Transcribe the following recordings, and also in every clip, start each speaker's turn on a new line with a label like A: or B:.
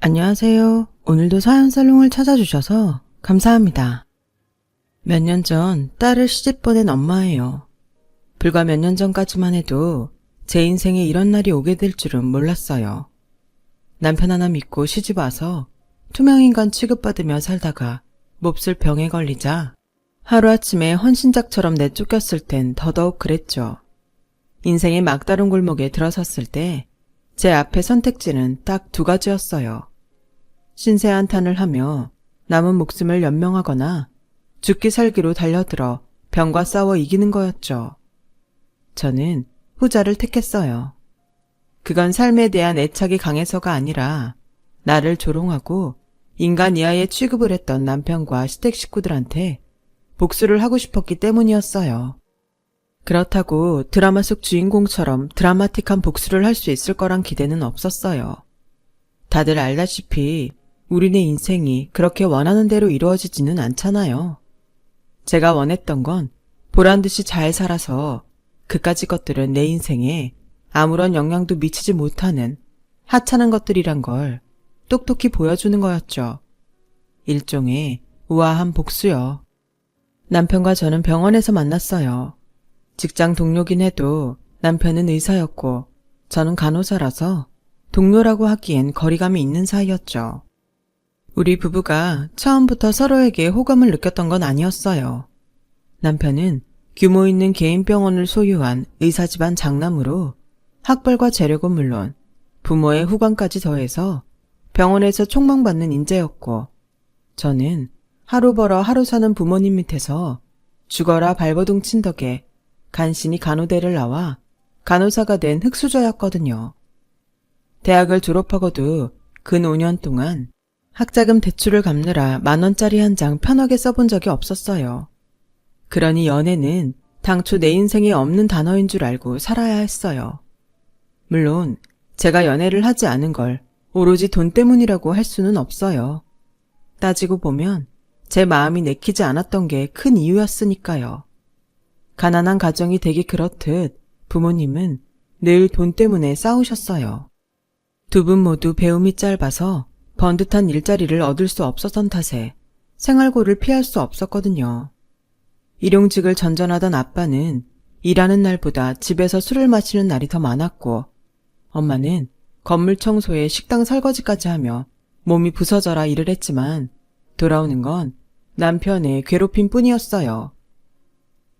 A: 안녕하세요. 오늘도 사연살롱을 찾아주셔서 감사합니다. 몇 년 전 딸을 시집 보낸 엄마예요. 불과 몇 년 전까지만 해도 제 인생에 이런 날이 오게 될 줄은 몰랐어요. 남편 하나 믿고 시집 와서 투명인간 취급받으며 살다가 몹쓸 병에 걸리자 하루아침에 헌신작처럼 내쫓겼을 땐 더더욱 그랬죠. 인생의 막다른 골목에 들어섰을 때 제 앞에 선택지는 딱 두 가지였어요. 신세한탄을 하며 남은 목숨을 연명하거나 죽기 살기로 달려들어 병과 싸워 이기는 거였죠. 저는 후자를 택했어요. 그건 삶에 대한 애착이 강해서가 아니라 나를 조롱하고 인간 이하에 취급을 했던 남편과 시댁 식구들한테 복수를 하고 싶었기 때문이었어요. 그렇다고 드라마 속 주인공처럼 드라마틱한 복수를 할 수 있을 거란 기대는 없었어요. 다들 알다시피 우리네 인생이 그렇게 원하는 대로 이루어지지는 않잖아요. 제가 원했던 건 보란듯이 잘 살아서 그까짓 것들은 내 인생에 아무런 영향도 미치지 못하는 하찮은 것들이란 걸 똑똑히 보여주는 거였죠. 일종의 우아한 복수요. 남편과 저는 병원에서 만났어요. 직장 동료긴 해도 남편은 의사였고 저는 간호사라서 동료라고 하기엔 거리감이 있는 사이였죠. 우리 부부가 처음부터 서로에게 호감을 느꼈던 건 아니었어요. 남편은 규모 있는 개인 병원을 소유한 의사 집안 장남으로 학벌과 재력은 물론 부모의 후광까지 더해서 병원에서 촉망받는 인재였고, 저는 하루 벌어 하루 사는 부모님 밑에서 죽어라 발버둥 친 덕에 간신히 간호대를 나와 간호사가 된 흙수저였거든요. 대학을 졸업하고도 근 5년 동안 학자금 대출을 갚느라 10,000원짜리 한 장 편하게 써본 적이 없었어요. 그러니 연애는 당초 내 인생에 없는 단어인 줄 알고 살아야 했어요. 물론 제가 연애를 하지 않은 걸 오로지 돈 때문이라고 할 수는 없어요. 따지고 보면 제 마음이 내키지 않았던 게 큰 이유였으니까요. 가난한 가정이 되기 그렇듯 부모님은 늘 돈 때문에 싸우셨어요. 두 분 모두 배움이 짧아서 번듯한 일자리를 얻을 수 없었던 탓에 생활고를 피할 수 없었거든요. 일용직을 전전하던 아빠는 일하는 날보다 집에서 술을 마시는 날이 더 많았고, 엄마는 건물 청소에 식당 설거지까지 하며 몸이 부서져라 일을 했지만 돌아오는 건 남편의 괴롭힘 뿐이었어요.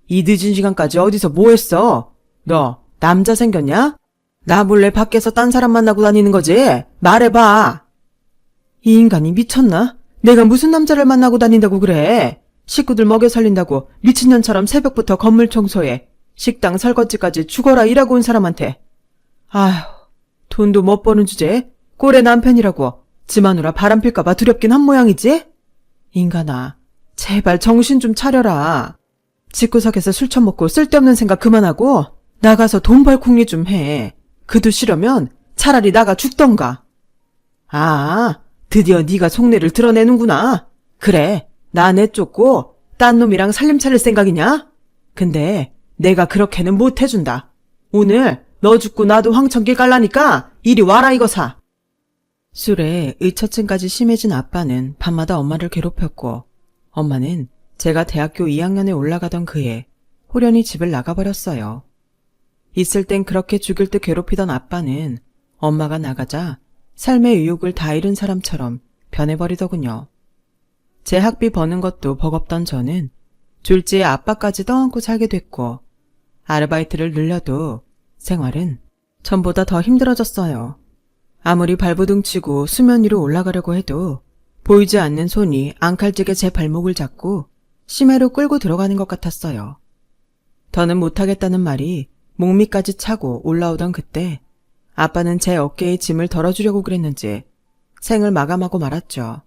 A: 이 늦은 시간까지 어디서 뭐 했어? 너 남자 생겼냐? 나 몰래 밖에서 딴 사람 만나고 다니는 거지? 말해봐. 이 인간이 미쳤나? 내가 무슨 남자를 만나고 다닌다고 그래? 식구들 먹여 살린다고 미친년처럼 새벽부터 건물 청소해 식당 설거지까지 죽어라 일하고 온 사람한테. 아휴, 돈도 못 버는 주제에 꼴의 남편이라고 지 마누라 바람필까봐 두렵긴 한 모양이지? 인간아, 제발 정신 좀 차려라. 집구석에서 술 처먹고 쓸데없는 생각 그만하고 나가서 돈 벌 궁리 좀 해. 그도 싫으면 차라리 나가 죽던가. 아, 드디어 네가 속내를 드러내는구나. 그래, 나 내쫓고 딴 놈이랑 살림 차릴 생각이냐? 근데 내가 그렇게는 못 해준다. 오늘 너 죽고 나도 황천길 갈라니까 이리 와라 이거사. 술에 의처증까지 심해진 아빠는 밤마다 엄마를 괴롭혔고, 엄마는 제가 대학교 2학년에 올라가던 그해 호련히 집을 나가버렸어요. 있을 땐 그렇게 죽일 듯 괴롭히던 아빠는 엄마가 나가자 삶의 의욕을 다 잃은 사람처럼 변해버리더군요. 제 학비 버는 것도 버겁던 저는 졸지에 아빠까지 떠안고 살게 됐고, 아르바이트를 늘려도 생활은 전보다 더 힘들어졌어요. 아무리 발버둥 치고 수면 위로 올라가려고 해도 보이지 않는 손이 앙칼지게 제 발목을 잡고 심해로 끌고 들어가는 것 같았어요. 더는 못하겠다는 말이 목밑까지 차고 올라오던 그때 아빠는 제 어깨에 짐을 덜어주려고 그랬는지 생을 마감하고 말았죠.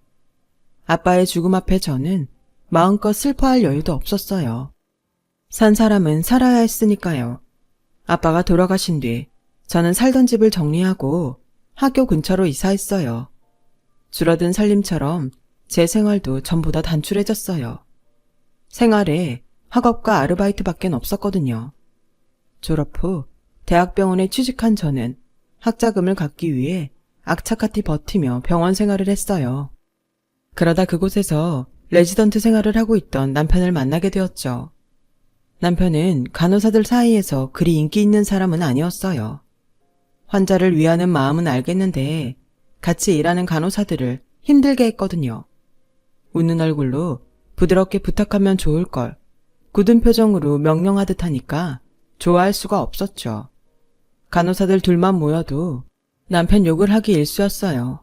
A: 아빠의 죽음 앞에 저는 마음껏 슬퍼할 여유도 없었어요. 산 사람은 살아야 했으니까요. 아빠가 돌아가신 뒤 저는 살던 집을 정리하고 학교 근처로 이사했어요. 줄어든 살림처럼 제 생활도 전보다 단출해졌어요. 생활에 학업과 아르바이트밖엔 없었거든요. 졸업 후 대학병원에 취직한 저는 학자금을 갚기 위해 악착같이 버티며 병원 생활을 했어요. 그러다 그곳에서 레지던트 생활을 하고 있던 남편을 만나게 되었죠. 남편은 간호사들 사이에서 그리 인기 있는 사람은 아니었어요. 환자를 위하는 마음은 알겠는데 같이 일하는 간호사들을 힘들게 했거든요. 웃는 얼굴로 부드럽게 부탁하면 좋을 걸 굳은 표정으로 명령하듯 하니까 좋아할 수가 없었죠. 간호사들 둘만 모여도 남편 욕을 하기 일쑤였어요.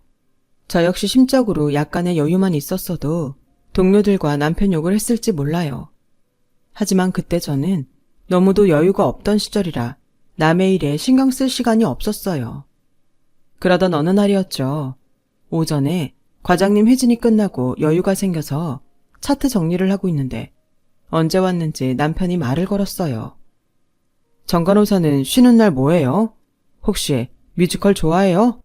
A: 저 역시 심적으로 약간의 여유만 있었어도 동료들과 남편 욕을 했을지 몰라요. 하지만 그때 저는 너무도 여유가 없던 시절이라 남의 일에 신경 쓸 시간이 없었어요. 그러던 어느 날이었죠. 오전에 과장님 회진이 끝나고 여유가 생겨서 차트 정리를 하고 있는데 언제 왔는지 남편이 말을 걸었어요. 정 간호사는 쉬는 날 뭐해요? 혹시 뮤지컬 좋아해요?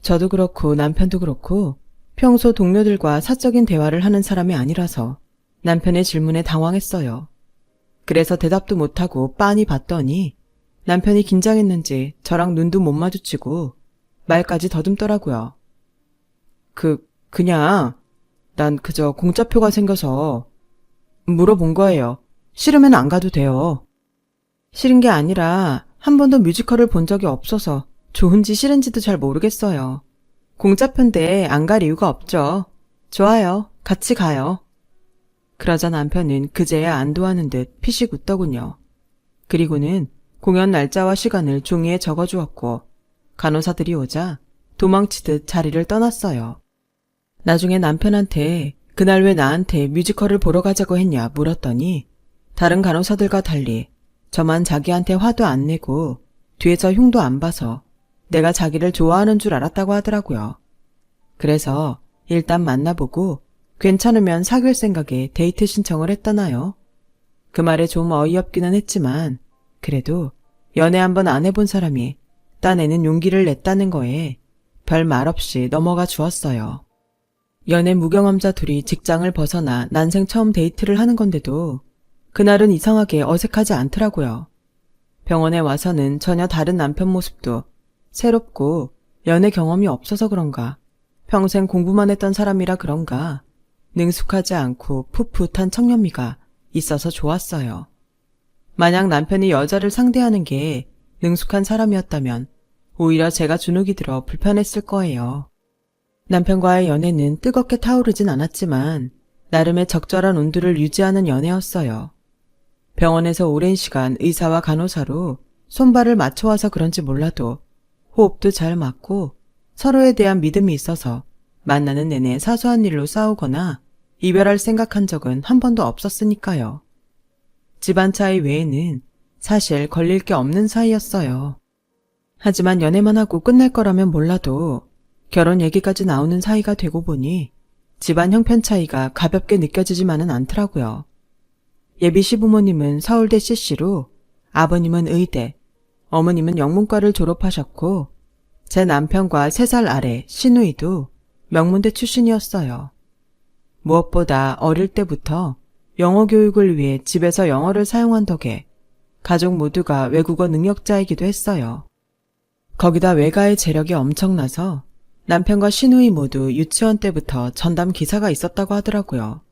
A: 저도 그렇고 남편도 그렇고 평소 동료들과 사적인 대화를 하는 사람이 아니라서 남편의 질문에 당황했어요. 그래서 대답도 못하고 빤히 봤더니 남편이 긴장했는지 저랑 눈도 못 마주치고 말까지 더듬더라고요. 그냥 난 그저 공짜표가 생겨서 물어본 거예요. 싫으면 안 가도 돼요. 싫은 게 아니라 한 번도 뮤지컬을 본 적이 없어서 좋은지 싫은지도 잘 모르겠어요. 공짜표인데 안 갈 이유가 없죠. 좋아요. 같이 가요. 그러자 남편은 그제야 안도하는 듯 피식 웃더군요. 그리고는 공연 날짜와 시간을 종이에 적어주었고 간호사들이 오자 도망치듯 자리를 떠났어요. 나중에 남편한테 그날 왜 나한테 뮤지컬을 보러 가자고 했냐 물었더니 다른 간호사들과 달리 저만 자기한테 화도 안 내고 뒤에서 흉도 안 봐서 내가 자기를 좋아하는 줄 알았다고 하더라고요. 그래서 일단 만나보고 괜찮으면 사귈 생각에 데이트 신청을 했다나요. 그 말에 좀 어이없기는 했지만 그래도 연애 한번 안 해본 사람이 딴에는 용기를 냈다는 거에 별 말 없이 넘어가 주었어요. 연애 무경험자 둘이 직장을 벗어나 난생 처음 데이트를 하는 건데도 그날은 이상하게 어색하지 않더라고요. 병원에 와서는 전혀 다른 남편 모습도 새롭고 연애 경험이 없어서 그런가 평생 공부만 했던 사람이라 그런가 능숙하지 않고 풋풋한 청년미가 있어서 좋았어요. 만약 남편이 여자를 상대하는 게 능숙한 사람이었다면 오히려 제가 주눅이 들어 불편했을 거예요. 남편과의 연애는 뜨겁게 타오르진 않았지만 나름의 적절한 온도를 유지하는 연애였어요. 병원에서 오랜 시간 의사와 간호사로 손발을 맞춰와서 그런지 몰라도 호흡도 잘 맞고 서로에 대한 믿음이 있어서 만나는 내내 사소한 일로 싸우거나 이별할 생각한 적은 한 번도 없었으니까요. 집안 차이 외에는 사실 걸릴 게 없는 사이였어요. 하지만 연애만 하고 끝날 거라면 몰라도 결혼 얘기까지 나오는 사이가 되고 보니 집안 형편 차이가 가볍게 느껴지지만은 않더라고요. 예비 시부모님은 서울대 CC로, 아버님은 의대, 어머님은 영문과를 졸업하셨고 제 남편과 3살 아래 시누이도 명문대 출신이었어요. 무엇보다 어릴 때부터 영어 교육을 위해 집에서 영어를 사용한 덕에 가족 모두가 외국어 능력자이기도 했어요. 거기다 외가의 재력이 엄청나서 남편과 시누이 모두 유치원 때부터 전담 기사가 있었다고 하더라고요.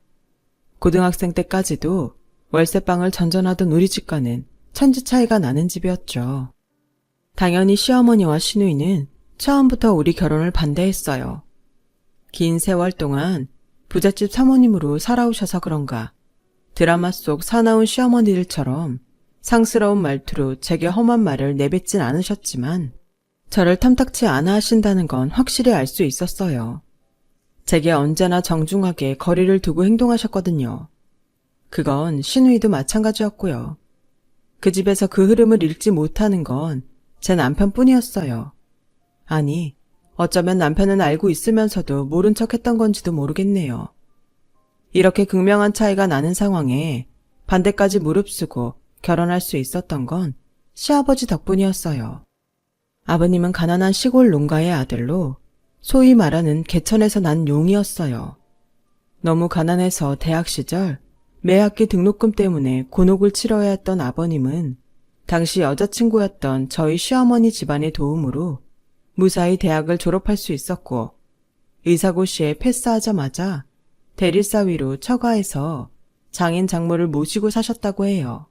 A: 고등학생 때까지도 월세방을 전전하던 우리 집과는 천지 차이가 나는 집이었죠. 당연히 시어머니와 시누이는 처음부터 우리 결혼을 반대했어요. 긴 세월 동안 부잣집 사모님으로 살아오셔서 그런가 드라마 속 사나운 시어머니들처럼 상스러운 말투로 제게 험한 말을 내뱉진 않으셨지만 저를 탐탁치 않아 하신다는 건 확실히 알 수 있었어요. 제게 언제나 정중하게 거리를 두고 행동하셨거든요. 그건 시누이도 마찬가지였고요. 그 집에서 그 흐름을 읽지 못하는 건 제 남편뿐이었어요. 아니, 어쩌면 남편은 알고 있으면서도 모른 척 했던 건지도 모르겠네요. 이렇게 극명한 차이가 나는 상황에 반대까지 무릅쓰고 결혼할 수 있었던 건 시아버지 덕분이었어요. 아버님은 가난한 시골 농가의 아들로 소위 말하는 개천에서 난 용이었어요. 너무 가난해서 대학 시절 매학기 등록금 때문에 곤혹을 치러야 했던 아버님은 당시 여자친구였던 저희 시어머니 집안의 도움으로 무사히 대학을 졸업할 수 있었고 의사고시에 패스하자마자 대릴사 위로 처가해서 장인 장모를 모시고 사셨다고 해요.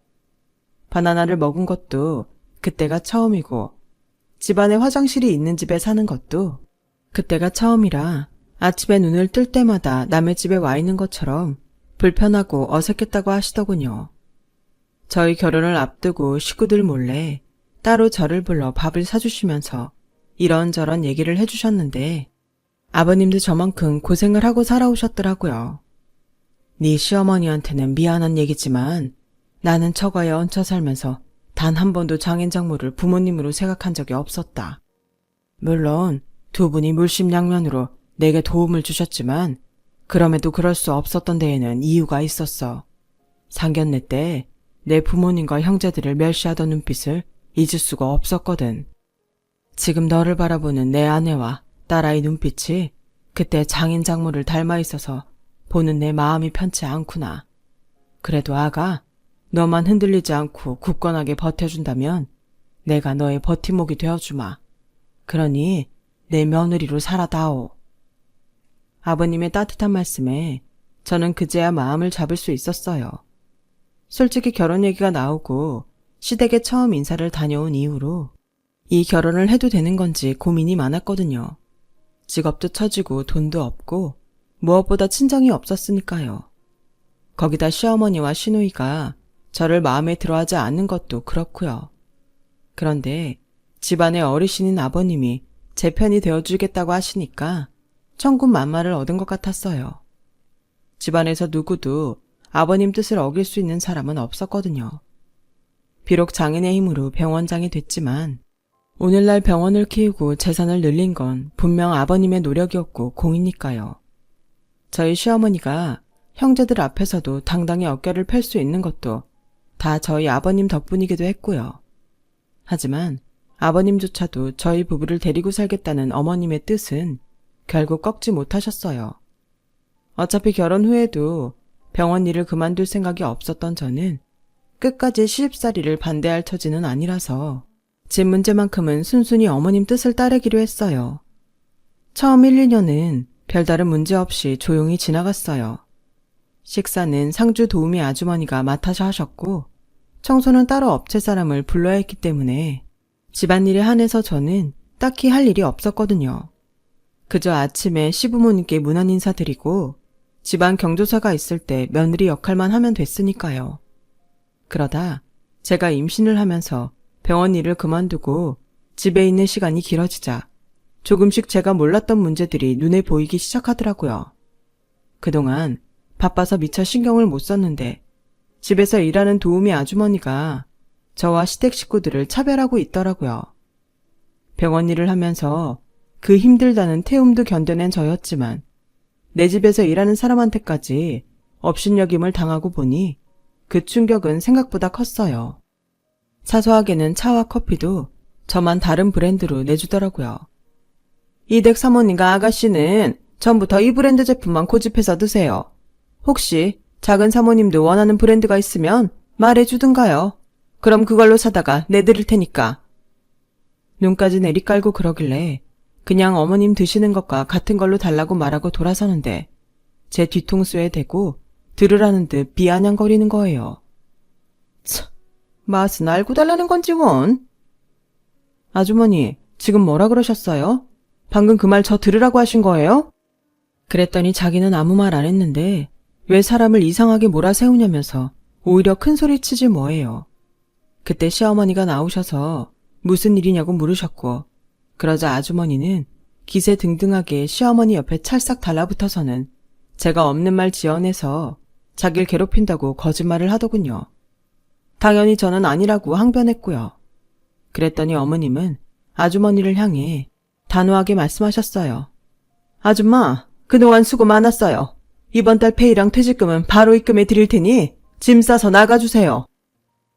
A: 바나나를 먹은 것도 그때가 처음이고 집안에 화장실이 있는 집에 사는 것도 그때가 처음이라 아침에 눈을 뜰 때마다 남의 집에 와 있는 것처럼 불편하고 어색했다고 하시더군요. 저희 결혼을 앞두고 식구들 몰래 따로 저를 불러 밥을 사주시면서 이런저런 얘기를 해주셨는데 아버님도 저만큼 고생을 하고 살아오셨더라고요. 네 시어머니한테는 미안한 얘기지만 나는 처가에 얹혀 살면서 단 한 번도 장인장모를 부모님으로 생각한 적이 없었다. 물론 두 분이 물심양면으로 내게 도움을 주셨지만 그럼에도 그럴 수 없었던 데에는 이유가 있었어. 상견례 때 내 부모님과 형제들을 멸시하던 눈빛을 잊을 수가 없었거든. 지금 너를 바라보는 내 아내와 딸아이 눈빛이 그때 장인장모를 닮아 있어서 보는 내 마음이 편치 않구나. 그래도 아가, 너만 흔들리지 않고 굳건하게 버텨준다면 내가 너의 버팀목이 되어주마. 그러니 내 며느리로 살아다오. 아버님의 따뜻한 말씀에 저는 그제야 마음을 잡을 수 있었어요. 솔직히 결혼 얘기가 나오고 시댁에 처음 인사를 다녀온 이후로 이 결혼을 해도 되는 건지 고민이 많았거든요. 직업도 처지고 돈도 없고 무엇보다 친정이 없었으니까요. 거기다 시어머니와 시누이가 저를 마음에 들어하지 않는 것도 그렇고요. 그런데 집안의 어르신인 아버님이 제 편이 되어주겠다고 하시니까 천군만마를 얻은 것 같았어요. 집안에서 누구도 아버님 뜻을 어길 수 있는 사람은 없었거든요. 비록 장인의 힘으로 병원장이 됐지만 오늘날 병원을 키우고 재산을 늘린 건 분명 아버님의 노력이었고 공이니까요. 저희 시어머니가 형제들 앞에서도 당당히 어깨를 펼 수 있는 것도 다 저희 아버님 덕분이기도 했고요. 하지만 아버님조차도 저희 부부를 데리고 살겠다는 어머님의 뜻은 결국 꺾지 못하셨어요. 어차피 결혼 후에도 병원 일을 그만둘 생각이 없었던 저는 끝까지 시집살이를 반대할 처지는 아니라서 집 문제만큼은 순순히 어머님 뜻을 따르기로 했어요. 처음 1, 2년은 별다른 문제 없이 조용히 지나갔어요. 식사는 상주 도우미 아주머니가 맡아서 하셨고 청소는 따로 업체 사람을 불러야 했기 때문에 집안일에 한해서 저는 딱히 할 일이 없었거든요. 그저 아침에 시부모님께 문안 인사드리고 집안 경조사가 있을 때 며느리 역할만 하면 됐으니까요. 그러다 제가 임신을 하면서 병원 일을 그만두고 집에 있는 시간이 길어지자 조금씩 제가 몰랐던 문제들이 눈에 보이기 시작하더라고요. 그동안 바빠서 미처 신경을 못 썼는데 집에서 일하는 도우미 아주머니가 저와 시댁 식구들을 차별하고 있더라고요. 병원 일을 하면서 그 힘들다는 태움도 견뎌낸 저였지만 내 집에서 일하는 사람한테까지 업신여김을 당하고 보니 그 충격은 생각보다 컸어요. 사소하게는 차와 커피도 저만 다른 브랜드로 내주더라고요. 이댁 사모님과 아가씨는 전부터 이 브랜드 제품만 고집해서 드세요. 혹시 작은 사모님도 원하는 브랜드가 있으면 말해주든가요. 그럼 그걸로 사다가 내드릴 테니까. 눈까지 내리깔고 그러길래 그냥 어머님 드시는 것과 같은 걸로 달라고 말하고 돌아서는데 제 뒤통수에 대고 들으라는 듯 비아냥거리는 거예요. 참, 맛은 알고 달라는 건지 원. 아주머니, 지금 뭐라 그러셨어요? 방금 그 말 저 들으라고 하신 거예요? 그랬더니 자기는 아무 말 안 했는데 왜 사람을 이상하게 몰아세우냐면서 오히려 큰 소리 치지 뭐예요. 그때 시어머니가 나오셔서 무슨 일이냐고 물으셨고 그러자 아주머니는 기세등등하게 시어머니 옆에 찰싹 달라붙어서는 제가 없는 말 지어내서 자기를 괴롭힌다고 거짓말을 하더군요. 당연히 저는 아니라고 항변했고요. 그랬더니 어머님은 아주머니를 향해 단호하게 말씀하셨어요. 아줌마, 그동안 수고 많았어요. 이번 달 페이랑 퇴직금은 바로 입금해 드릴 테니 짐 싸서 나가주세요.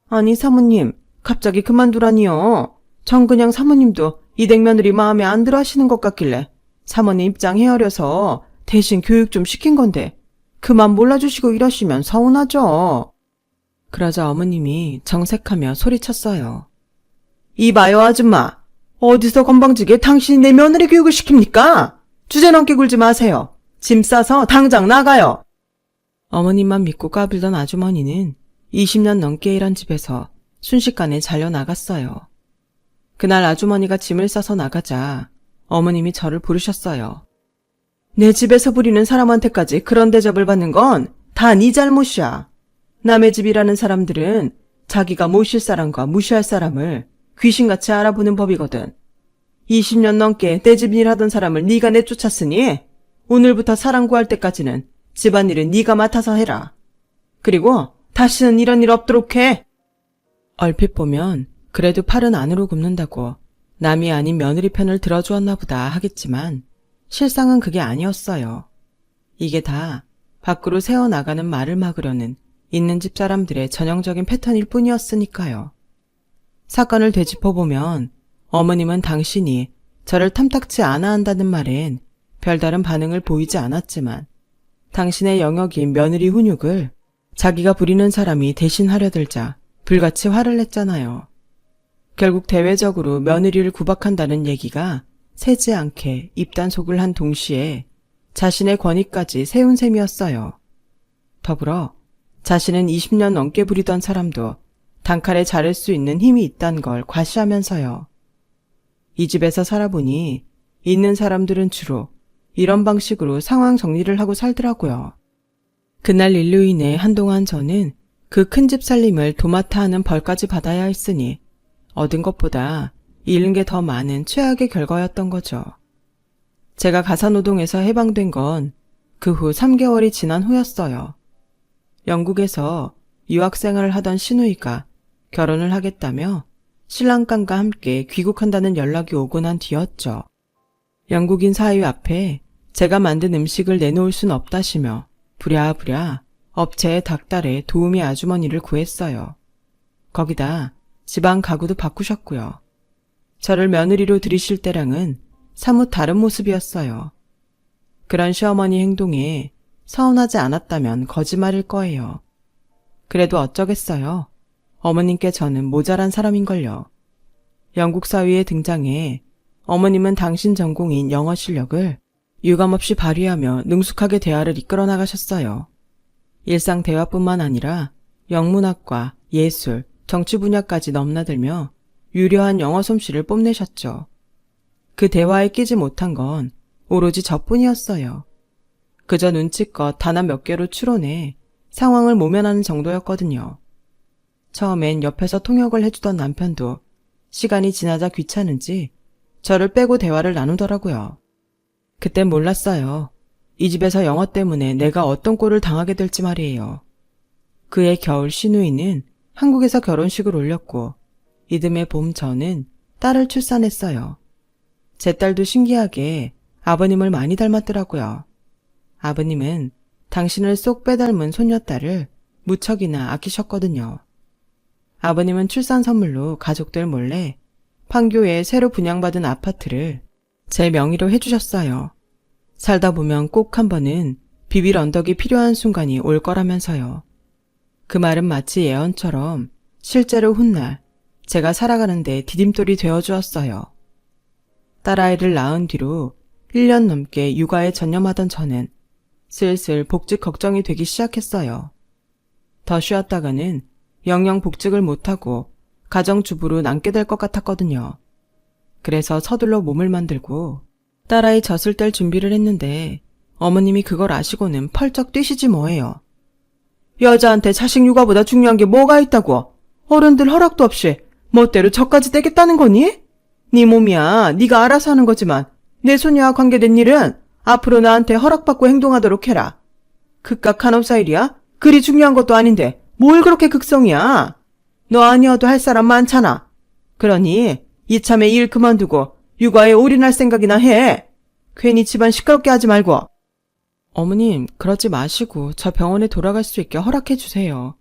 A: 아니 사모님, 갑자기 그만두라니요. 전 그냥 사모님도 이댁 며느리 마음에 안 들어 하시는 것 같길래 사모님 입장 헤아려서 대신 교육 좀 시킨 건데 그만 몰라주시고 이러시면 서운하죠. 그러자 어머님이 정색하며 소리쳤어요. 이봐요 아줌마. 어디서 건방지게 당신이 내 며느리 교육을 시킵니까? 주제넘게 굴지 마세요. 짐 싸서 당장 나가요. 어머님만 믿고 까불던 아주머니는 20년 넘게 일한 집에서 순식간에 잘려나갔어요. 그날 아주머니가 짐을 싸서 나가자 어머님이 저를 부르셨어요. 내 집에서 부리는 사람한테까지 그런 대접을 받는 건 다 네 잘못이야. 남의 집이라는 사람들은 자기가 모실 사람과 무시할 사람을 귀신같이 알아보는 법이거든. 20년 넘게 내 집 일하던 사람을 네가 내쫓았으니 오늘부터 사람 구할 때까지는 집안일은 네가 맡아서 해라. 그리고 다시는 이런 일 없도록 해. 얼핏 보면 그래도 팔은 안으로 굽는다고 남이 아닌 며느리 편을 들어주었나 보다 하겠지만 실상은 그게 아니었어요. 이게 다 밖으로 새어나가는 말을 막으려는 있는 집 사람들의 전형적인 패턴일 뿐이었으니까요. 사건을 되짚어보면 어머님은 당신이 저를 탐탁치 않아 한다는 말엔 별다른 반응을 보이지 않았지만 당신의 영역인 며느리 훈육을 자기가 부리는 사람이 대신 하려 들자 불같이 화를 냈잖아요. 결국 대외적으로 며느리를 구박한다는 얘기가 세지 않게 입단속을 한 동시에 자신의 권위까지 세운 셈이었어요. 더불어 자신은 20년 넘게 부리던 사람도 단칼에 자를 수 있는 힘이 있단 걸 과시하면서요. 이 집에서 살아보니 있는 사람들은 주로 이런 방식으로 상황 정리를 하고 살더라고요. 그날 일로 인해 한동안 저는 그 큰 집 살림을 도맡아 하는 벌까지 받아야 했으니 얻은 것보다 잃은 게 더 많은 최악의 결과였던 거죠. 제가 가사노동에서 해방된 건 그 후 3개월이 지난 후였어요. 영국에서 유학생활을 하던 시누이가 결혼을 하겠다며 신랑감과 함께 귀국한다는 연락이 오고 난 뒤였죠. 영국인 사위 앞에 제가 만든 음식을 내놓을 순 없다시며 부랴부랴 업체에 닥달해 도우미 아주머니를 구했어요. 거기다 집안 가구도 바꾸셨고요. 저를 며느리로 들이실 때랑은 사뭇 다른 모습이었어요. 그런 시어머니 행동에 서운하지 않았다면 거짓말일 거예요. 그래도 어쩌겠어요. 어머님께 저는 모자란 사람인걸요. 영국 사위의 등장에 어머님은 당신 전공인 영어 실력을 유감없이 발휘하며 능숙하게 대화를 이끌어 나가셨어요. 일상 대화뿐만 아니라 영문학과 예술, 정치 분야까지 넘나들며 유려한 영어 솜씨를 뽐내셨죠. 그 대화에 끼지 못한 건 오로지 저뿐이었어요. 그저 눈치껏 단어 몇 개로 추론해 상황을 모면하는 정도였거든요. 처음엔 옆에서 통역을 해주던 남편도 시간이 지나자 귀찮은지 저를 빼고 대화를 나누더라고요. 그땐 몰랐어요. 이 집에서 영어 때문에 내가 어떤 꼴을 당하게 될지 말이에요. 그해 겨울 시누이는 한국에서 결혼식을 올렸고 이듬해 봄 저는 딸을 출산했어요. 제 딸도 신기하게 아버님을 많이 닮았더라고요. 아버님은 당신을 쏙 빼닮은 손녀딸을 무척이나 아끼셨거든요. 아버님은 출산 선물로 가족들 몰래 판교에 새로 분양받은 아파트를 제 명의로 해주셨어요. 살다 보면 꼭 한 번은 비빌 언덕이 필요한 순간이 올 거라면서요. 그 말은 마치 예언처럼 실제로 훗날 제가 살아가는데 디딤돌이 되어주었어요. 딸아이를 낳은 뒤로 1년 넘게 육아에 전념하던 저는 슬슬 복직 걱정이 되기 시작했어요. 더 쉬었다가는 영영 복직을 못하고 가정주부로 남게 될 것 같았거든요. 그래서 서둘러 몸을 만들고 딸아이 젖을 뗄 준비를 했는데 어머님이 그걸 아시고는 펄쩍 뛰시지 뭐예요. 여자한테 자식 육아보다 중요한 게 뭐가 있다고? 어른들 허락도 없이 멋대로 젖까지 떼겠다는 거니? 네 몸이야 네가 알아서 하는 거지만 내 손녀와 관계된 일은 앞으로 나한테 허락받고 행동하도록 해라. 그깟 간호사 일이야? 그리 중요한 것도 아닌데 뭘 그렇게 극성이야? 너 아니어도 할 사람 많잖아. 그러니 이참에 일 그만두고 육아에 올인할 생각이나 해. 괜히 집안 시끄럽게 하지 말고. 어머님, 그러지 마시고 저 병원에 돌아갈 수 있게 허락해 주세요.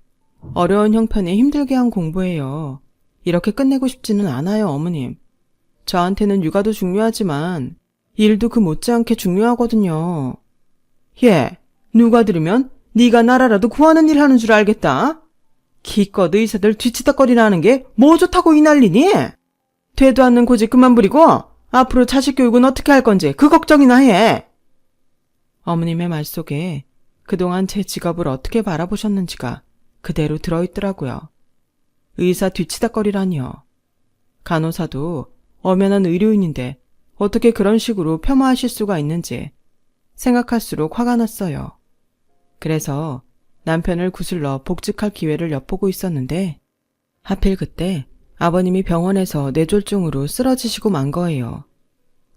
A: 어려운 형편에 힘들게 한 공부예요. 이렇게 끝내고 싶지는 않아요, 어머님. 저한테는 육아도 중요하지만 일도 그 못지않게 중요하거든요. 예, 누가 들으면 네가 나라라도 구하는 일 하는 줄 알겠다. 기껏 의사들 뒤치다거리나 하는 게 뭐 좋다고 이 난리니? 되도 않는 고집 그만 부리고 앞으로 자식 교육은 어떻게 할 건지 그 걱정이나 해. 어머님의 말 속에 그동안 제 직업을 어떻게 바라보셨는지가 그대로 들어있더라고요. 의사 뒤치다거리라니요. 간호사도 엄연한 의료인인데 어떻게 그런 식으로 폄하하실 수가 있는지 생각할수록 화가 났어요. 그래서 남편을 구슬러 복직할 기회를 엿보고 있었는데 하필 그때 아버님이 병원에서 뇌졸중으로 쓰러지시고 만 거예요.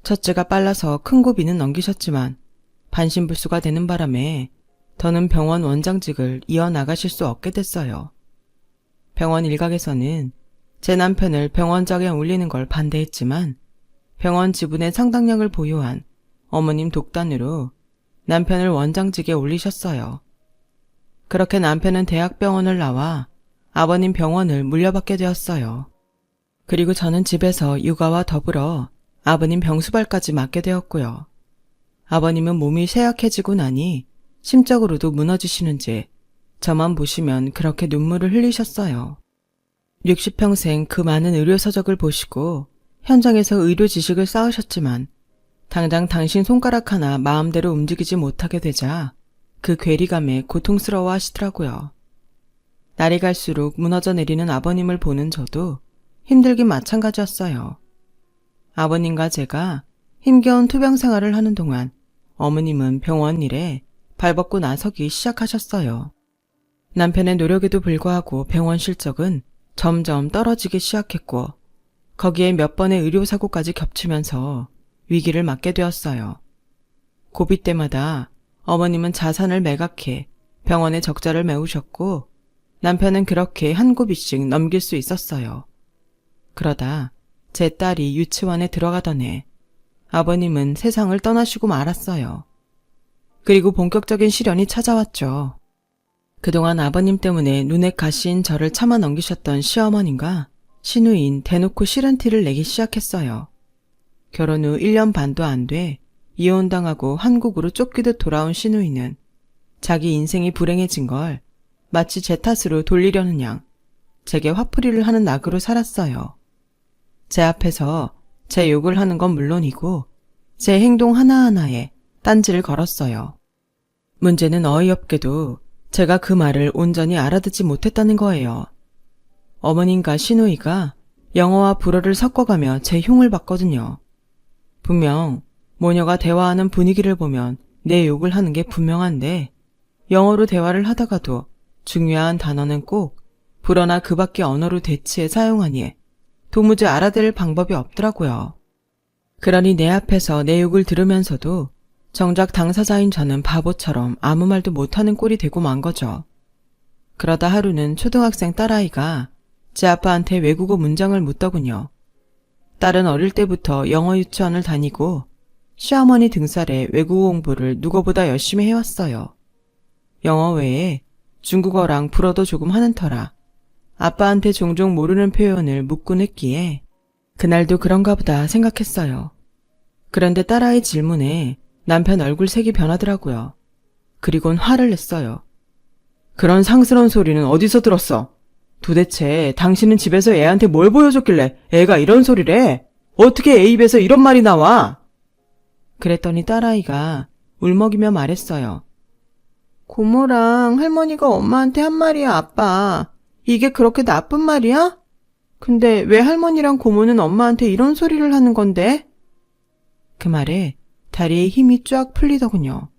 A: 첫째가 빨라서 큰 고비는 넘기셨지만 반신불수가 되는 바람에 더는 병원 원장직을 이어나가실 수 없게 됐어요. 병원 일각에서는 제 남편을 병원장에 올리는 걸 반대했지만 병원 지분의 상당량을 보유한 어머님 독단으로 남편을 원장직에 올리셨어요. 그렇게 남편은 대학병원을 나와 아버님 병원을 물려받게 되었어요. 그리고 저는 집에서 육아와 더불어 아버님 병수발까지 맡게 되었고요. 아버님은 몸이 쇠약해지고 나니 심적으로도 무너지시는지 저만 보시면 그렇게 눈물을 흘리셨어요. 60평생 그 많은 의료서적을 보시고 현장에서 의료 지식을 쌓으셨지만 당장 당신 손가락 하나 마음대로 움직이지 못하게 되자 그 괴리감에 고통스러워 하시더라고요. 날이 갈수록 무너져 내리는 아버님을 보는 저도 힘들긴 마찬가지였어요. 아버님과 제가 힘겨운 투병 생활을 하는 동안 어머님은 병원 일에 발벗고 나서기 시작하셨어요. 남편의 노력에도 불구하고 병원 실적은 점점 떨어지기 시작했고 거기에 몇 번의 의료사고까지 겹치면서 위기를 맞게 되었어요. 고비 때마다 어머님은 자산을 매각해 병원에 적자를 메우셨고 남편은 그렇게 한 고비씩 넘길 수 있었어요. 그러다 제 딸이 유치원에 들어가던 해 아버님은 세상을 떠나시고 말았어요. 그리고 본격적인 시련이 찾아왔죠. 그동안 아버님 때문에 눈에 가시인 저를 참아 넘기셨던 시어머님과 시누이인 대놓고 싫은 티를 내기 시작했어요. 결혼 후 1년 반도 안 돼 이혼당하고 한국으로 쫓기듯 돌아온 시누이는 자기 인생이 불행해진 걸 마치 제 탓으로 돌리려는 양 제게 화풀이를 하는 낙으로 살았어요. 제 앞에서 제 욕을 하는 건 물론이고 제 행동 하나하나에 딴지를 걸었어요. 문제는 어이없게도 제가 그 말을 온전히 알아듣지 못했다는 거예요. 어머님과 시누이가 영어와 불어를 섞어가며 제 흉을 봤거든요. 분명 모녀가 대화하는 분위기를 보면 내 욕을 하는 게 분명한데 영어로 대화를 하다가도 중요한 단어는 꼭 불어나 그 밖의 언어로 대치해 사용하니 도무지 알아들을 방법이 없더라고요. 그러니 내 앞에서 내 욕을 들으면서도 정작 당사자인 저는 바보처럼 아무 말도 못하는 꼴이 되고 만 거죠. 그러다 하루는 초등학생 딸아이가 제 아빠한테 외국어 문장을 묻더군요. 딸은 어릴 때부터 영어 유치원을 다니고 시어머니 등살에 외국어 공부를 누구보다 열심히 해왔어요. 영어 외에 중국어랑 불어도 조금 하는 터라 아빠한테 종종 모르는 표현을 묻곤 했기에 그날도 그런가 보다 생각했어요. 그런데 딸아이 질문에 남편 얼굴색이 변하더라고요. 그리곤 화를 냈어요. 그런 상스러운 소리는 어디서 들었어? 도대체 당신은 집에서 애한테 뭘 보여줬길래 애가 이런 소리를 해? 어떻게 애 입에서 이런 말이 나와? 그랬더니 딸아이가 울먹이며 말했어요. 고모랑 할머니가 엄마한테 한 말이야, 아빠. 이게 그렇게 나쁜 말이야? 근데 왜 할머니랑 고모는 엄마한테 이런 소리를 하는 건데? 그 말에 다리에 힘이 쫙 풀리더군요.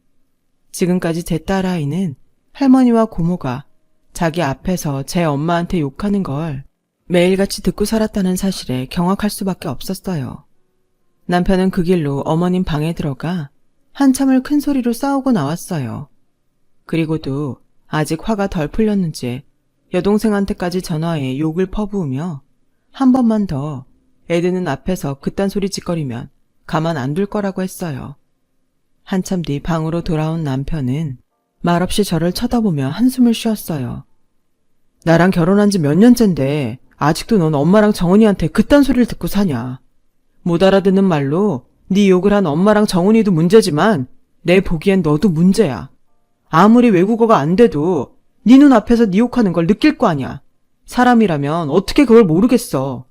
A: 지금까지 제 딸아이는 할머니와 고모가 자기 앞에서 제 엄마한테 욕하는 걸 매일같이 듣고 살았다는 사실에 경악할 수밖에 없었어요. 남편은 그 길로 어머님 방에 들어가 한참을 큰 소리로 싸우고 나왔어요. 그리고도 아직 화가 덜 풀렸는지 여동생한테까지 전화해 욕을 퍼부으며 한 번만 더 애드는 앞에서 그딴 소리 짓거리면 가만 안 둘 거라고 했어요. 한참 뒤 방으로 돌아온 남편은 말없이 저를 쳐다보며 한숨을 쉬었어요. 나랑 결혼한 지 몇 년째인데 아직도 넌 엄마랑 정은이한테 그딴 소리를 듣고 사냐. 못 알아듣는 말로 네 욕을 한 엄마랑 정은이도 문제지만 내 보기엔 너도 문제야. 아무리 외국어가 안 돼도 네 눈 앞에서 네 욕하는 걸 느낄 거 아냐. 사람이라면 어떻게 그걸 모르겠어.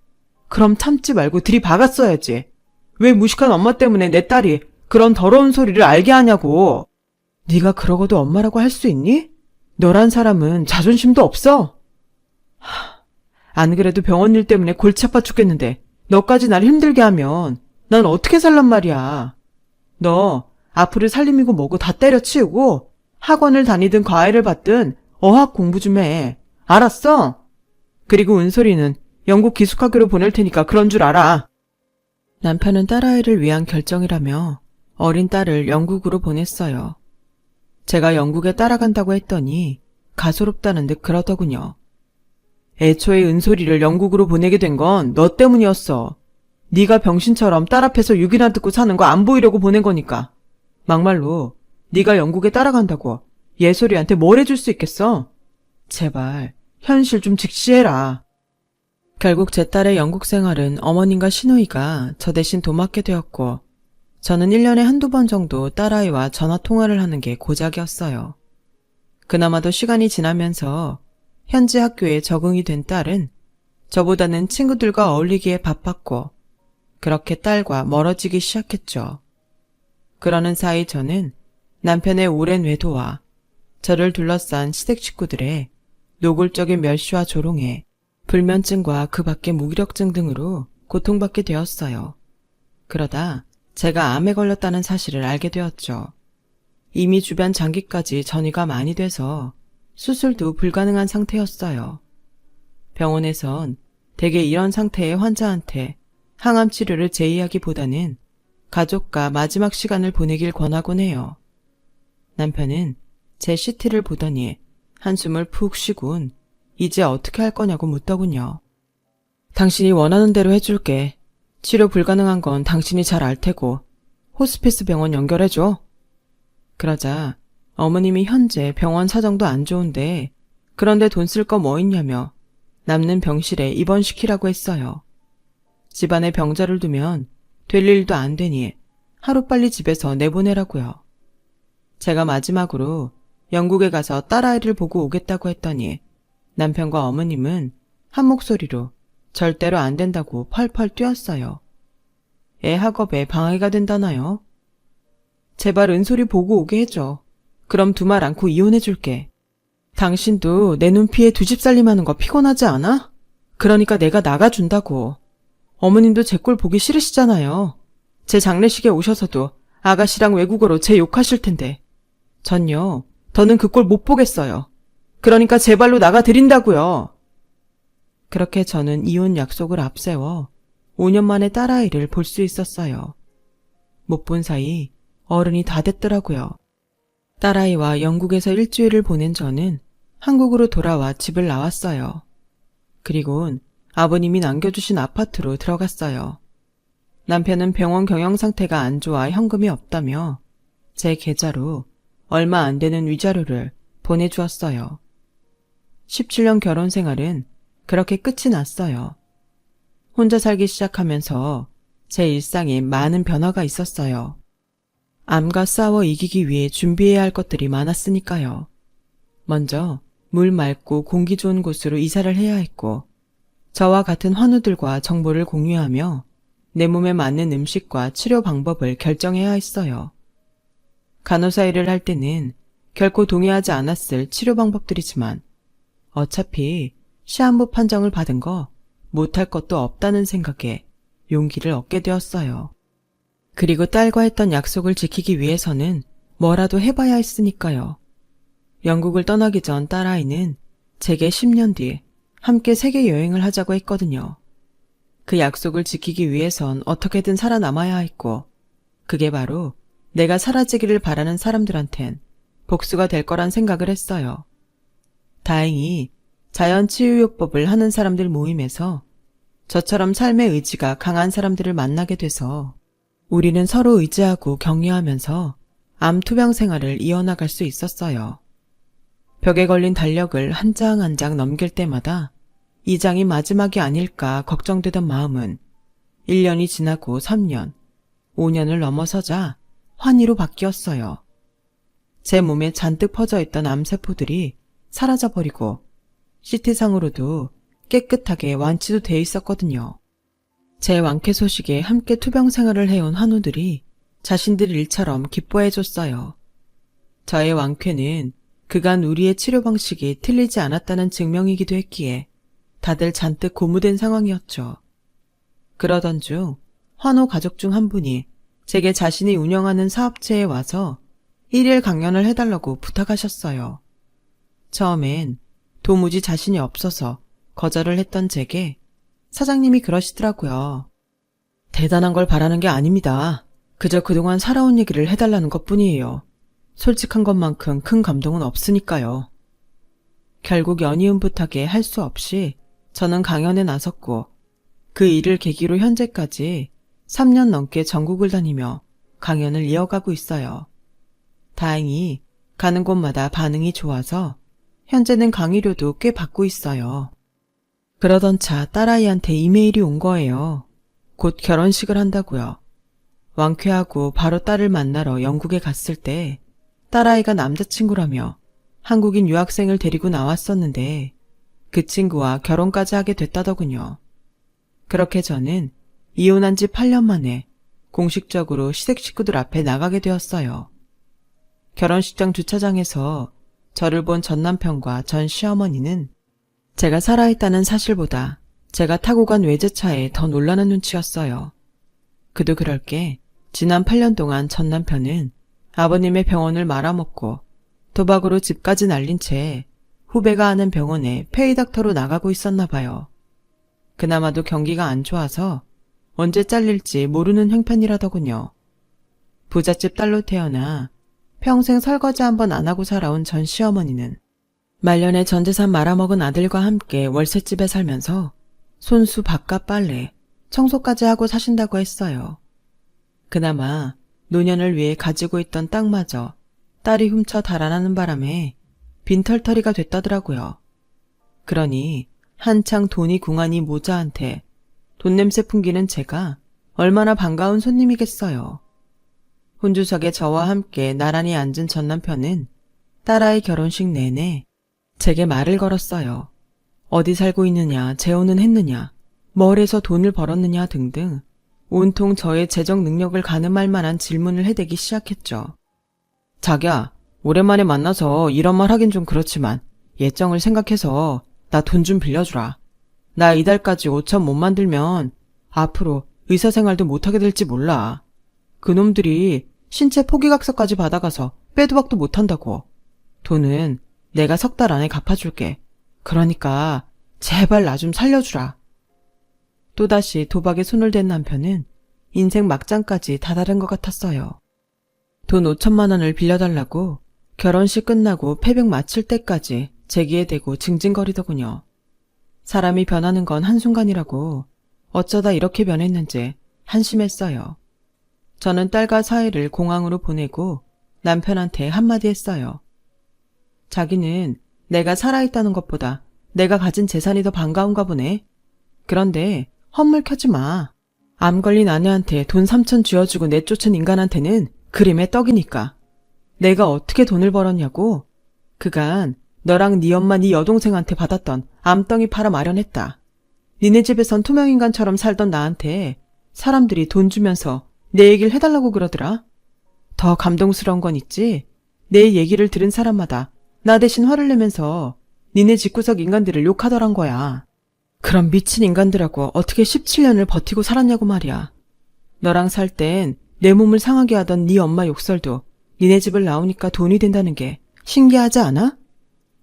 A: 그럼 참지 말고 들이박았어야지. 왜 무식한 엄마 때문에 내 딸이 그런 더러운 소리를 알게 하냐고. 네가 그러고도 엄마라고 할 수 있니? 너란 사람은 자존심도 없어. 안 그래도 병원 일 때문에 골치 아파 죽겠는데 너까지 날 힘들게 하면 난 어떻게 살란 말이야. 너 앞으로 살림이고 뭐고 다 때려치우고 학원을 다니든 과외를 받든 어학 공부 좀 해. 알았어? 그리고 은솔이는 영국 기숙학교로 보낼 테니까 그런 줄 알아. 남편은 딸아이를 위한 결정이라며 어린 딸을 영국으로 보냈어요. 제가 영국에 따라간다고 했더니 가소롭다는 듯 그러더군요. 애초에 은솔이를 영국으로 보내게 된 건 너 때문이었어. 네가 병신처럼 딸 앞에서 욕이나 듣고 사는 거 안 보이려고 보낸 거니까. 막말로 네가 영국에 따라간다고 예솔이한테 뭘 해줄 수 있겠어? 제발 현실 좀 직시해라. 결국 제 딸의 영국 생활은 어머님과 시누이가 저 대신 도맡게 되었고 저는 1년에 한두 번 정도 딸아이와 전화 통화를 하는 게 고작이었어요. 그나마도 시간이 지나면서 현지 학교에 적응이 된 딸은 저보다는 친구들과 어울리기에 바빴고 그렇게 딸과 멀어지기 시작했죠. 그러는 사이 저는 남편의 오랜 외도와 저를 둘러싼 시댁 식구들의 노골적인 멸시와 조롱에 불면증과 그 밖의 무기력증 등으로 고통받게 되었어요. 그러다 제가 암에 걸렸다는 사실을 알게 되었죠. 이미 주변 장기까지 전이가 많이 돼서 수술도 불가능한 상태였어요. 병원에선 대개 이런 상태의 환자한테 항암 치료를 제의하기보다는 가족과 마지막 시간을 보내길 권하곤 해요. 남편은 제 CT를 보더니 한숨을 푹 쉬곤 이제 어떻게 할 거냐고 묻더군요. 당신이 원하는 대로 해줄게. 치료 불가능한 건 당신이 잘 알 테고 호스피스 병원 연결해줘. 그러자 어머님이 현재 병원 사정도 안 좋은데 그런데 돈 쓸 거 뭐 있냐며 남는 병실에 입원시키라고 했어요. 집안에 병자를 두면 될 일도 안 되니 하루빨리 집에서 내보내라고요. 제가 마지막으로 영국에 가서 딸아이를 보고 오겠다고 했더니 남편과 어머님은 한 목소리로 절대로 안 된다고 펄펄 뛰었어요. 애 학업에 방해가 된다나요? 제발 은솔이 보고 오게 해줘. 그럼 두말 않고 이혼해줄게. 당신도 내 눈피에 두 집 살림하는 거 피곤하지 않아? 그러니까 내가 나가준다고. 어머님도 제 꼴 보기 싫으시잖아요. 제 장례식에 오셔서도 아가씨랑 외국어로 제 욕하실 텐데. 전요, 더는 그 꼴 못 보겠어요. 그러니까 제발로 나가드린다고요. 그렇게 저는 이혼 약속을 앞세워 5년 만에 딸아이를 볼 수 있었어요. 못 본 사이 어른이 다 됐더라고요. 딸아이와 영국에서 일주일을 보낸 저는 한국으로 돌아와 집을 나왔어요. 그리곤 아버님이 남겨주신 아파트로 들어갔어요. 남편은 병원 경영 상태가 안 좋아 현금이 없다며 제 계좌로 얼마 안 되는 위자료를 보내주었어요. 17년 결혼 생활은 그렇게 끝이 났어요. 혼자 살기 시작하면서 제 일상에 많은 변화가 있었어요. 암과 싸워 이기기 위해 준비해야 할 것들이 많았으니까요. 먼저 물 맑고 공기 좋은 곳으로 이사를 해야 했고 저와 같은 환우들과 정보를 공유하며 내 몸에 맞는 음식과 치료 방법을 결정해야 했어요. 간호사 일을 할 때는 결코 동의하지 않았을 치료 방법들이지만 어차피 시한부 판정을 받은 거 못할 것도 없다는 생각에 용기를 얻게 되었어요. 그리고 딸과 했던 약속을 지키기 위해서는 뭐라도 해봐야 했으니까요. 영국을 떠나기 전 딸아이는 제게 10년 뒤 함께 세계 여행을 하자고 했거든요. 그 약속을 지키기 위해선 어떻게든 살아남아야 했고 그게 바로 내가 사라지기를 바라는 사람들한텐 복수가 될 거란 생각을 했어요. 다행히 자연치유요법을 하는 사람들 모임에서 저처럼 삶의 의지가 강한 사람들을 만나게 돼서 우리는 서로 의지하고 격려하면서 암 투병 생활을 이어나갈 수 있었어요. 벽에 걸린 달력을 한 장 한 장 넘길 때마다 이 장이 마지막이 아닐까 걱정되던 마음은 1년이 지나고 3년, 5년을 넘어서자 환희로 바뀌었어요. 제 몸에 잔뜩 퍼져 있던 암세포들이 사라져버리고 CT상으로도 깨끗하게 완치도 돼 있었거든요. 제 왕쾌 소식에 함께 투병 생활을 해온 환우들이 자신들 일처럼 기뻐해줬어요. 저의 왕쾌는 그간 우리의 치료 방식이 틀리지 않았다는 증명이기도 했기에 다들 잔뜩 고무된 상황이었죠. 그러던 중 환우 가족 중 한 분이 제게 자신이 운영하는 사업체에 와서 1일 강연을 해달라고 부탁하셨어요. 처음엔 도무지 자신이 없어서 거절을 했던 제게 사장님이 그러시더라고요. 대단한 걸 바라는 게 아닙니다. 그저 그동안 살아온 얘기를 해달라는 것뿐이에요. 솔직한 것만큼 큰 감동은 없으니까요. 결국 연이은붓하게 할 수 없이 저는 강연에 나섰고 그 일을 계기로 현재까지 3년 넘게 전국을 다니며 강연을 이어가고 있어요. 다행히 가는 곳마다 반응이 좋아서 현재는 강의료도 꽤 받고 있어요. 그러던 차 딸아이한테 이메일이 온 거예요. 곧 결혼식을 한다고요. 왕쾌하고 바로 딸을 만나러 영국에 갔을 때 딸아이가 남자친구라며 한국인 유학생을 데리고 나왔었는데 그 친구와 결혼까지 하게 됐다더군요. 그렇게 저는 이혼한 지 8년 만에 공식적으로 시댁 식구들 앞에 나가게 되었어요. 결혼식장 주차장에서 저를 본 전 남편과 전 시어머니는 제가 살아있다는 사실보다 제가 타고 간 외제차에 더 놀라는 눈치였어요. 그도 그럴 게 지난 8년 동안 전 남편은 아버님의 병원을 말아먹고 도박으로 집까지 날린 채 후배가 하는 병원에 페이닥터로 나가고 있었나 봐요. 그나마도 경기가 안 좋아서 언제 잘릴지 모르는 형편이라더군요. 부잣집 딸로 태어나 평생 설거지 한번 안 하고 살아온 전 시어머니는 말년에 전 재산 말아먹은 아들과 함께 월세집에 살면서 손수, 밥값, 빨래, 청소까지 하고 사신다고 했어요. 그나마 노년을 위해 가지고 있던 땅마저 딸이 훔쳐 달아나는 바람에 빈털터리가 됐다더라고요. 그러니 한창 돈이 궁하니 모자한테 돈 냄새 풍기는 제가 얼마나 반가운 손님이겠어요. 혼주석에 저와 함께 나란히 앉은 전 남편은 딸아이 결혼식 내내 제게 말을 걸었어요. 어디 살고 있느냐, 재혼은 했느냐, 뭘 해서 돈을 벌었느냐 등등 온통 저의 재정 능력을 가늠할 만한 질문을 해대기 시작했죠. 자기야, 오랜만에 만나서 이런 말 하긴 좀 그렇지만 예정을 생각해서 나 돈 좀 빌려주라. 나 이달까지 5천 못 만들면 앞으로 의사생활도 못하게 될지 몰라. 그놈들이 신체 포기각서까지 받아가서 빼도 박도 못한다고. 돈은 내가 3달 안에 갚아줄게. 그러니까 제발 나 좀 살려주라. 또다시 도박에 손을 댄 남편은 인생 막장까지 다다른 것 같았어요. 돈 5천만 원을 빌려달라고 결혼식 끝나고 패백 마칠 때까지 제기에 대고 징징거리더군요. 사람이 변하는 건 한순간이라고 어쩌다 이렇게 변했는지 한심했어요. 저는 딸과 사이를 공항으로 보내고 남편한테 한마디 했어요. 자기는 내가 살아있다는 것보다 내가 가진 재산이 더 반가운가 보네. 그런데 헛물 켜지 마. 암 걸린 아내한테 돈 3천 쥐어주고 내쫓은 인간한테는 그림의 떡이니까. 내가 어떻게 돈을 벌었냐고? 그간 너랑 네 엄마 네 여동생한테 받았던 암덩이 팔아 마련했다. 니네 집에선 투명인간처럼 살던 나한테 사람들이 돈 주면서 내 얘기를 해달라고 그러더라. 더 감동스러운 건 있지? 내 얘기를 들은 사람마다 나 대신 화를 내면서 니네 집구석 인간들을 욕하더란 거야. 그런 미친 인간들하고 어떻게 17년을 버티고 살았냐고 말이야. 너랑 살 땐 내 몸을 상하게 하던 네 엄마 욕설도 니네 집을 나오니까 돈이 된다는 게 신기하지 않아?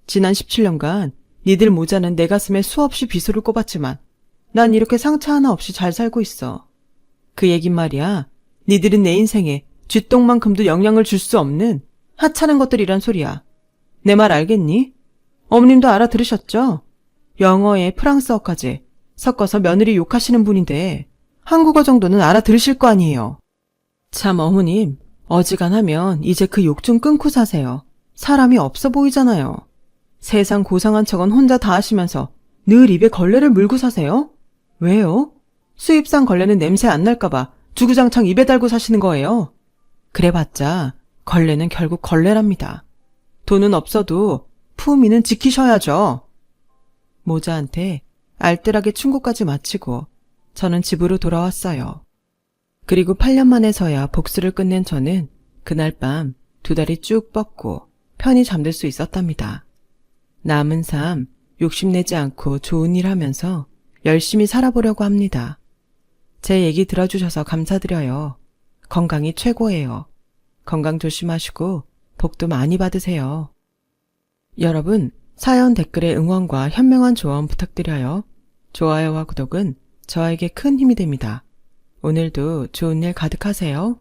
A: 지난 17년간 니들 모자는 내 가슴에 수없이 비수를 꼽았지만 난 이렇게 상처 하나 없이 잘 살고 있어. 그 얘긴 말이야. 니들은 내 인생에 쥐똥만큼도 영향을 줄 수 없는 하찮은 것들이란 소리야. 내 말 알겠니? 어머님도 알아들으셨죠? 영어에 프랑스어까지 섞어서 며느리 욕하시는 분인데 한국어 정도는 알아들으실 거 아니에요. 참 어머님, 어지간하면 이제 그 욕 좀 끊고 사세요. 사람이 없어 보이잖아요. 세상 고상한 척은 혼자 다 하시면서 늘 입에 걸레를 물고 사세요? 왜요? 수입산 걸레는 냄새 안 날까봐 주구장창 입에 달고 사시는 거예요. 그래봤자 걸레는 결국 걸레랍니다. 돈은 없어도 품위는 지키셔야죠. 모자한테 알뜰하게 충고까지 마치고 저는 집으로 돌아왔어요. 그리고 8년 만에서야 복수를 끝낸 저는 그날 밤 2다리 쭉 뻗고 편히 잠들 수 있었답니다. 남은 삶 욕심내지 않고 좋은 일 하면서 열심히 살아보려고 합니다. 제 얘기 들어주셔서 감사드려요. 건강이 최고예요. 건강 조심하시고 복도 많이 받으세요. 여러분, 사연 댓글에 응원과 현명한 조언 부탁드려요. 좋아요와 구독은 저에게 큰 힘이 됩니다. 오늘도 좋은 일 가득하세요.